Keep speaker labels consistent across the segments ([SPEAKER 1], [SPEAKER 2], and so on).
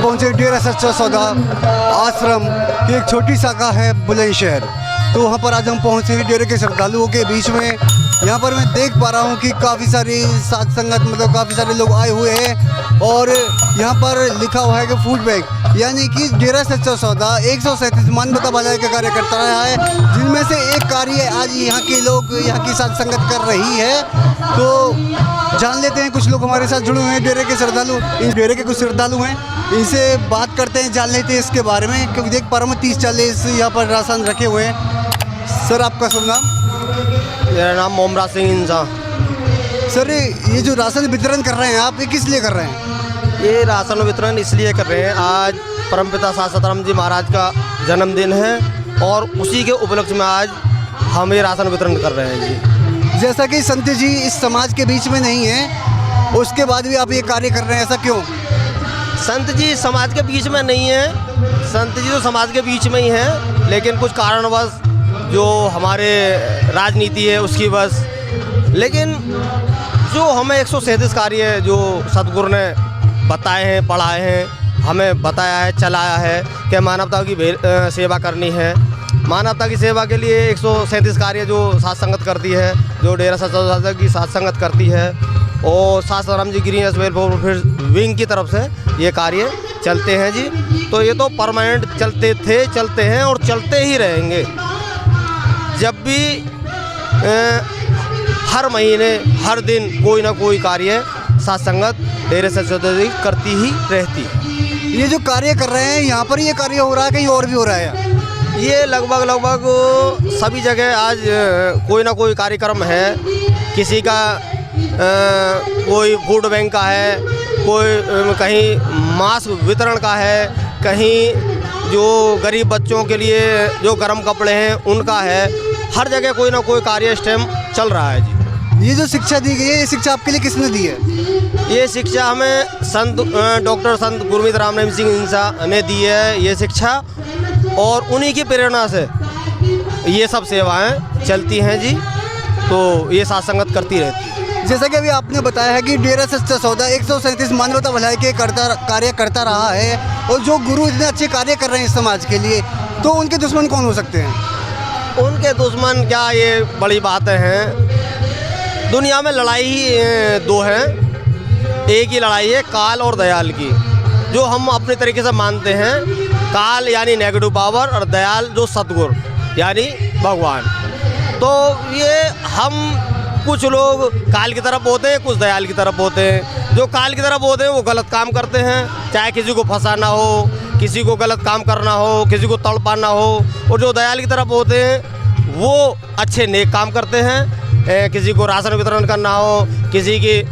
[SPEAKER 1] पहुंचे डेरा सच्चा सौदा आश्रम की एक छोटी शाखा है बुलंदशहर। तो वहाँ पर आज हम पहुंचे हैं डेरे के श्रद्धालुओं के बीच में। यहाँ पर मैं देख पा रहा हूँ कि काफ़ी सारी साध संगत मतलब काफ़ी सारे लोग आए हुए हैं और यहाँ पर लिखा हुआ है कि फूड बैंक, यानी कि डेरा सच्चा सौदा 137 मानवता भलाई का कार्य करता रहा है, जिनमें से एक कार्य आज यहाँ के लोग यहाँ की साध संगत कर रही है। तो जान लेते हैं, कुछ लोग हमारे साथ जुड़े हुए हैं डेरे के श्रद्धालु, इन डेरे के कुछ श्रद्धालु हैं, इनसे बात करते हैं, जान लेते हैं इसके बारे में। क्योंकि देख पा रहा हूँ 30-40 यहाँ पर राशन रखे हुए हैं। सर आपका शुभ नाम?
[SPEAKER 2] मेरा नाम मोमराज सिंह इंसान।
[SPEAKER 1] सर ये जो राशन वितरण कर रहे हैं आप, ये किस लिए कर रहे हैं?
[SPEAKER 2] ये राशन वितरण इसलिए कर रहे हैं, आज परमपिता सासाराम जी महाराज का जन्मदिन है और उसी के उपलक्ष्य में आज हम ये राशन वितरण कर रहे हैं जी।
[SPEAKER 1] जैसा कि संत जी इस समाज के बीच में नहीं है, उसके बाद भी आप ये कार्य कर रहे हैं, ऐसा क्यों?
[SPEAKER 2] संत जी समाज के बीच में नहीं है, संत जी तो समाज के बीच में ही हैं, लेकिन कुछ कारणवश जो हमारे राजनीति है उसकी बस, लेकिन जो हमें 137 कार्य जो सतगुरु ने बताए हैं, पढ़ाए हैं, हमें बताया है, चलाया है कि मानवता की सेवा करनी है। मानवता की सेवा के लिए 137 कार्य जो साध संगत करती है, जो डेरा सच्चा सौदा की साध संगत करती है और सासाराम जी ग्रीन वेलफेयर विंग की तरफ से ये कार्य चलते हैं जी। तो ये तो परमानेंट चलते थे, चलते हैं और चलते ही रहेंगे। जब भी हर महीने हर दिन कोई ना कोई कार्य साध संगत डेरे सच्चा सौदा करती ही रहती है।
[SPEAKER 1] ये जो कार्य कर रहे हैं यहाँ पर, ये कार्य हो रहा है कहीं और भी हो रहा है?
[SPEAKER 2] ये लगभग सभी जगह आज कोई ना कोई कार्यक्रम है। किसी का कोई फूड बैंक का है, कोई कहीं मास्क वितरण का है, कहीं जो गरीब बच्चों के लिए जो गर्म कपड़े हैं उनका है। हर जगह कोई ना कोई कार्य स्टेम चल रहा है जी।
[SPEAKER 1] ये जो शिक्षा दी गई है, ये शिक्षा आपके लिए किसने दी है?
[SPEAKER 2] ये शिक्षा हमें डॉक्टर संत गुरमीत राम रहीम सिंह इंसान ने दी है ये शिक्षा, और उन्हीं की प्रेरणा से ये सब सेवाएं चलती हैं जी। तो ये साध संगत करती रहती है।
[SPEAKER 1] जैसा कि अभी आपने बताया है कि डेरा सच्चा सौदा 137 मानवता भलाई के कार्य करता रहा है, और जो गुरु इतने अच्छे कार्य कर रहे हैं इस समाज के लिए, तो उनके दुश्मन कौन हो सकते हैं?
[SPEAKER 2] उनके दुश्मन क्या, ये बड़ी बातें हैं। दुनिया में लड़ाई ही दो हैं, एक ही लड़ाई है काल और दयाल की, जो हम अपने तरीके से मानते हैं। काल यानी नेगेटिव पावर और दयाल जो सतगुरु यानी भगवान। तो ये हम कुछ लोग काल की तरफ होते हैं, कुछ दयाल की तरफ होते हैं। जो काल की तरफ होते हैं वो गलत काम करते हैं, चाहे किसी को फंसाना हो, किसी को गलत काम करना हो, किसी को तड़पाना हो। और जो दयाल की तरफ होते हैं वो अच्छे नेक काम करते हैं। किसी को राशन वितरण करना हो, किसी की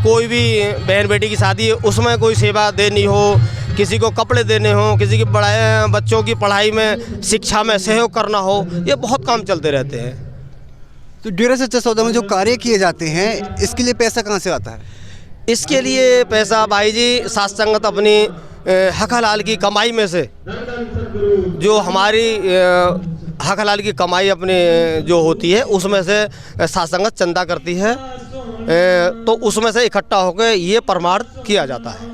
[SPEAKER 2] कोई भी बहन बेटी की शादी है उसमें कोई सेवा देनी हो, किसी को कपड़े देने हो, किसी की बच्चों की पढ़ाई में शिक्षा में सहयोग करना हो, ये बहुत काम चलते रहते हैं।
[SPEAKER 1] तो डेरा सच्चा सौदा में जो कार्य किए जाते हैं, इसके लिए पैसा कहाँ से आता है?
[SPEAKER 2] इसके लिए पैसा भाई जी साध संगत अपनी हक हलाल की कमाई में से, जो हमारी हक हलाल की कमाई अपनी जो होती है उसमें से साध संगत चंदा करती है। तो उसमें से इकट्ठा होकर ये परमार्थ किया जाता है।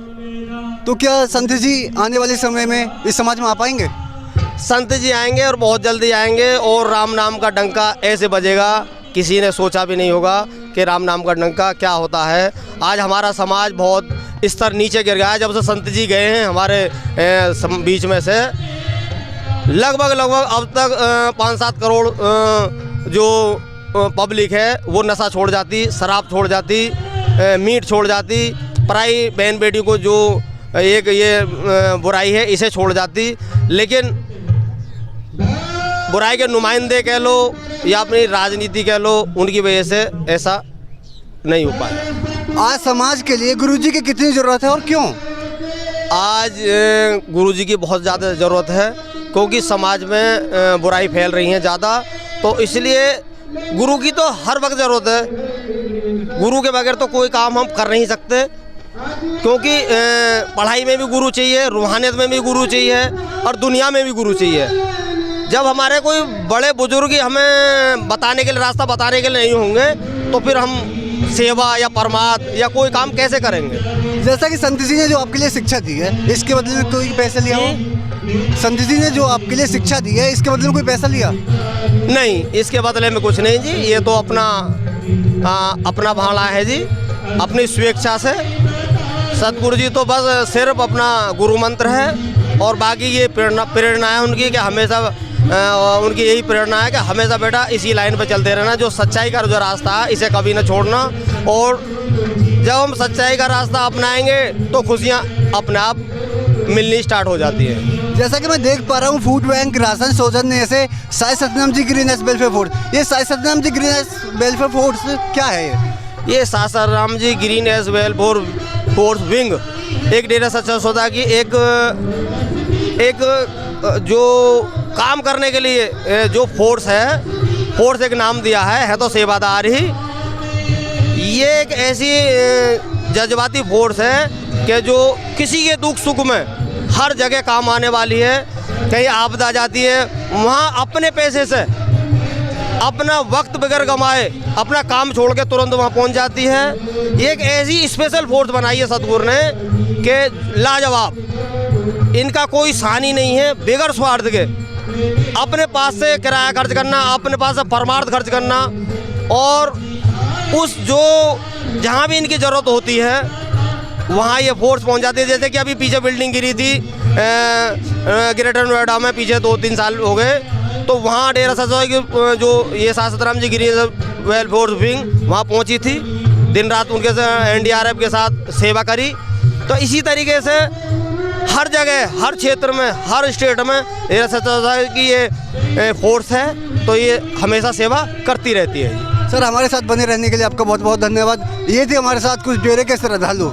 [SPEAKER 1] तो क्या संत जी आने वाले समय में इस समाज में आ पाएंगे?
[SPEAKER 2] संत जी आएंगे और बहुत जल्दी आएंगे, और राम नाम का डंका ऐसे बजेगा किसी ने सोचा भी नहीं होगा कि राम नाम का डंका क्या होता है। आज हमारा समाज बहुत स्तर नीचे गिर गया है। जब से संत जी गए हैं हमारे बीच में से, लगभग अब तक 5-7 करोड़ जो पब्लिक है वो नशा छोड़ जाती, शराब छोड़ जाती, मीट छोड़ जाती, पराई बहन बेटी को जो एक ये बुराई है इसे छोड़ जाती। लेकिन बुराई के नुमाइंदे कह लो या अपनी राजनीति कह लो, उनकी वजह से ऐसा नहीं हो पाया।
[SPEAKER 1] आज समाज के लिए गुरुजी की कितनी ज़रूरत है और क्यों?
[SPEAKER 2] आज गुरुजी की बहुत ज़्यादा ज़रूरत है, क्योंकि समाज में बुराई फैल रही है ज़्यादा। तो इसलिए गुरु की तो हर वक्त ज़रूरत है। गुरु के बगैर तो कोई काम हम कर नहीं सकते, क्योंकि पढ़ाई में भी गुरु चाहिए, रूहानियत में भी गुरु चाहिए और दुनिया में भी गुरु चाहिए। जब हमारे कोई बड़े बुजुर्ग हमें बताने के लिए, रास्ता बताने के लिए नहीं होंगे, तो फिर हम सेवा या परमार्थ या कोई काम कैसे करेंगे।
[SPEAKER 1] जैसा कि संत जी ने जो आपके लिए शिक्षा दी है, इसके बदले में कोई पैसे लिया हो? संत जी ने जो आपके लिए शिक्षा दी है, इसके बदले में कोई पैसा लिया?
[SPEAKER 2] नहीं, इसके बदले में कुछ नहीं जी, ये तो अपना भाड़ा है जी, अपनी स्वेच्छा से। सतगुरु जी तो बस सिर्फ अपना गुरु मंत्र है और बाकी ये प्रेरणा है उनकी कि हमेशा उनकी यही प्रेरणा है कि हमेशा बेटा इसी लाइन पे चलते रहना, जो सच्चाई का जो रास्ता है इसे कभी ना छोड़ना। और जब हम सच्चाई का रास्ता अपनाएंगे तो खुशियाँ अपने आप मिलनी स्टार्ट हो जाती है।
[SPEAKER 1] जैसा कि मैं देख पा रहा हूँ, फूड बैंक राशन सौजन्य ऐसे साई सतनाम जी ग्रीनएस वेलफेयर फोर्स, ये साई सतनाम जी ग्रीनएस वेलफेयर फोर्स क्या है?
[SPEAKER 2] ये सासाराम जी ग्रीनएस वेलफेयर फोर्स विंग एक डेरा सच्चा सौदा की एक जो काम करने के लिए जो फोर्स है, फोर्स एक नाम दिया है तो सेवादार ही। ये एक ऐसी जज्बाती फोर्स है कि जो किसी के दुख सुख में हर जगह काम आने वाली है। कहीं आपदा जाती है, वहाँ अपने पैसे से अपना वक्त बगैर गंवाए अपना काम छोड़ के तुरंत वहाँ पहुँच जाती है। ये एक ऐसी स्पेशल फोर्स बनाई है सतगुरु ने कि लाजवाब, इनका कोई सानी नहीं है। बेगर स्वार्थ के अपने पास से किराया खर्च करना, अपने पास से परमार्थ खर्च करना और उस जो जहाँ भी इनकी ज़रूरत होती है वहाँ ये फोर्स पहुँच जाती है। जैसे कि अभी पीछे बिल्डिंग गिरी थी ग्रेटर नोएडा में, पीछे 2-3 साल हो गए, तो वहाँ डेरा सच्चा की जो ये सासाराम जी गिरी वेल फोर्स विंग वहाँ पहुँची थी, दिन रात उनके NDRF के साथ सेवा करी। तो इसी तरीके से हर जगह, हर क्षेत्र में, हर स्टेट में डेरा सच्चा की ये फोर्स है, तो ये हमेशा सेवा करती रहती है।
[SPEAKER 1] सर, हमारे साथ बने रहने के लिए आपका बहुत बहुत धन्यवाद। ये थे हमारे साथ कुछ डेरे के श्रद्धालु।